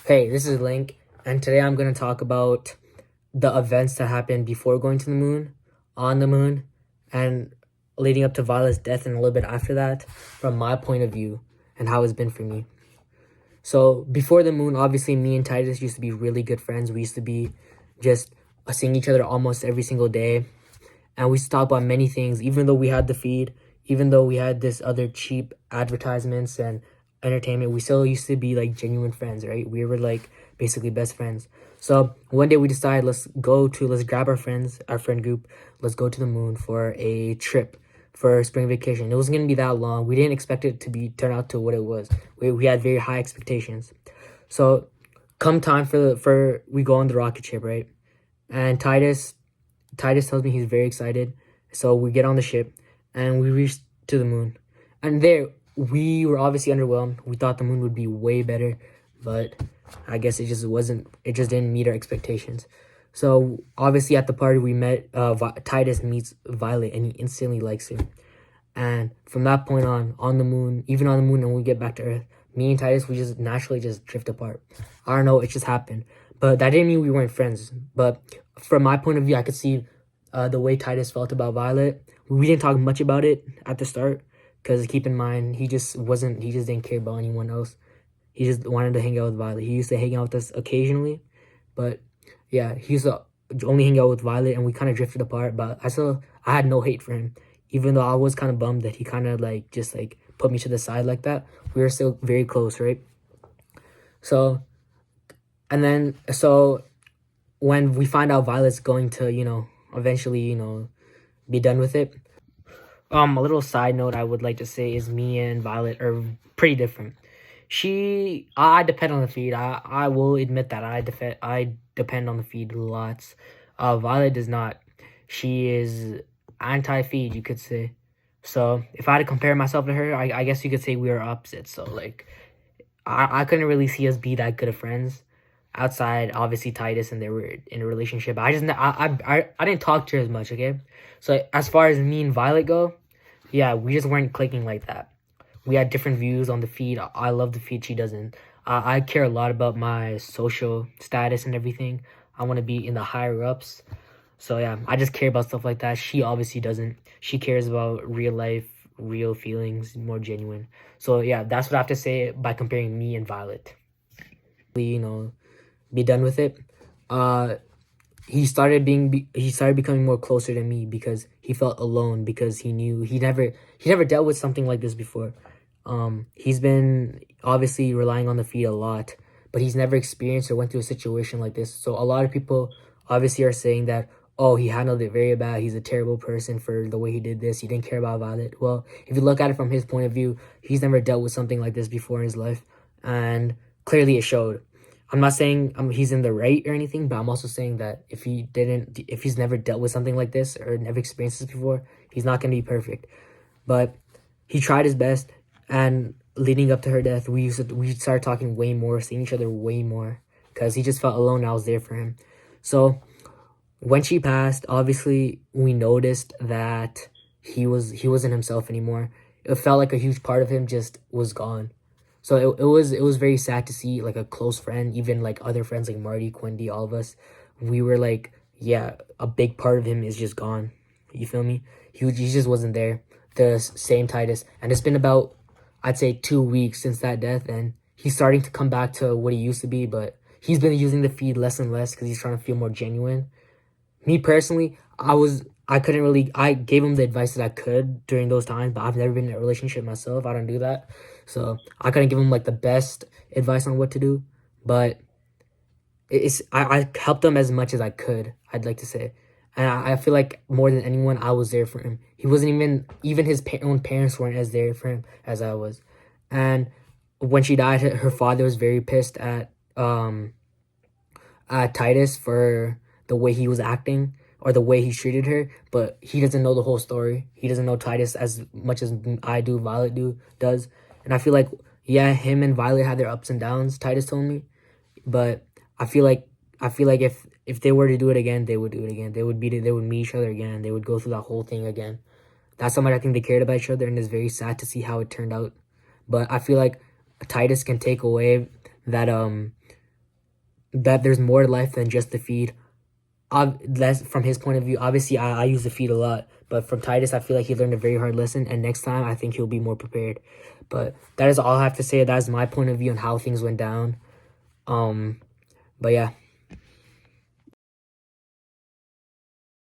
Hey, this is Link, and today I'm going to talk about the events that happened before going to the moon, on the moon, and leading up to Violet's death and a little bit after that from my point of view and how it's been for me. So, before the moon, obviously, me and Titus used to be really good friends. We used to be just seeing each other almost every single day, and we used to talk about many things, even though we had the feed, even though we had this other cheap advertisements and entertainment, we still used to be like genuine friends, right? We were like basically best friends. So one day we decided let's grab our friends, our friend group, let's go to the moon for a trip for spring vacation. It wasn't gonna be that long. We didn't expect it to be turn out to what it was. We had very high expectations. So come time for we go on the rocket ship, right? And Titus tells me he's very excited. So we get on the ship and we reach to the moon. And there we were obviously underwhelmed. We thought the moon would be way better, but I guess it just wasn't. It just didn't meet our expectations. So obviously at the party we met. Titus meets Violet and he instantly likes her. And from that point on the moon, even on the moon, and when we get back to Earth, me and Titus we just naturally just drift apart. I don't know. It just happened. But that didn't mean we weren't friends. But from my point of view, I could see the way Titus felt about Violet. We didn't talk much about it at the start because keep in mind he just wasn't. He just didn't care about anyone else. He just wanted to hang out with Violet. He used to hang out with us occasionally, but yeah, he used to only hang out with Violet, and we kind of drifted apart. But I had no hate for him, even though I was kind of bummed that he kind of like just like put me to the side like that. We were still very close, right? So and then when we find out Violet's going to eventually be done with it. A little side note I would like to say is me and Violet are pretty different. I depend on the feed. I will admit that I depend on the feed lots. Violet does not. She is anti-feed, you could say. So if I had to compare myself to her, I guess you could say we are opposites. So like, I couldn't really see us be that good of friends outside obviously Titus and they were in a relationship. I didn't talk to her as much. Okay, so as far as me and Violet go, yeah, we just weren't clicking like that. We had different views on the feed. I love the feed. She doesn't. I care a lot about my social status and everything. I want to be in the higher ups. So yeah, I just care about stuff like that. She obviously doesn't. She cares about real life, real feelings, more genuine. So yeah, that's what I have to say by comparing me and Violet. Be done with it. Uh, he started becoming more closer to me because he felt alone because he knew he never dealt with something like this before. He's been obviously relying on the feed a lot, but he's never experienced or went through a situation like this. So a lot of people obviously are saying that, oh, he handled it very bad. He's a terrible person for the way he did this. He didn't care about Violet. Well, if you look at it from his point of view, he's never dealt with something like this before in his life, and clearly it showed. I'm not saying he's in the right or anything, but I'm also saying that if he's never dealt with something like this or never experienced this before, he's not gonna be perfect. But he tried his best, and leading up to her death, we started talking way more, seeing each other way more, because he just felt alone. And I was there for him. So when she passed, obviously we noticed that he wasn't himself anymore. It felt like a huge part of him just was gone. So it was very sad to see like a close friend, even like other friends like Marty, Quindy, all of us. We were like, yeah, a big part of him is just gone. You feel me? He just wasn't there. The same Titus, and it's been about I'd say 2 weeks since that death, and he's starting to come back to what he used to be. But he's been using the feed less and less because he's trying to feel more genuine. Me personally, I couldn't really I gave him the advice that I could during those times, but I've never been in a relationship myself. I don't do that. So I couldn't give him like the best advice on what to do. But I helped him as much as I could, I'd like to say. And I feel like more than anyone, I was there for him. He wasn't even his own parents weren't as there for him as I was. And when she died, her father was very pissed at Titus for the way he was acting or the way he treated her, but he doesn't know the whole story. He doesn't know Titus as much as I do, does. And I feel like yeah, him and Violet had their ups and downs, Titus told me, but I feel like if they were to do it again, they would do it again. They would meet each other again. They would go through that whole thing again. That's how much I think they cared about each other, and it's very sad to see how it turned out. But I feel like Titus can take away that that there's more to life than just the feed. That's from his point of view. Obviously, I use the feed a lot, but from Titus, I feel like he learned a very hard lesson, and next time, I think he'll be more prepared. But that is all I have to say. That is my point of view on how things went down. But yeah.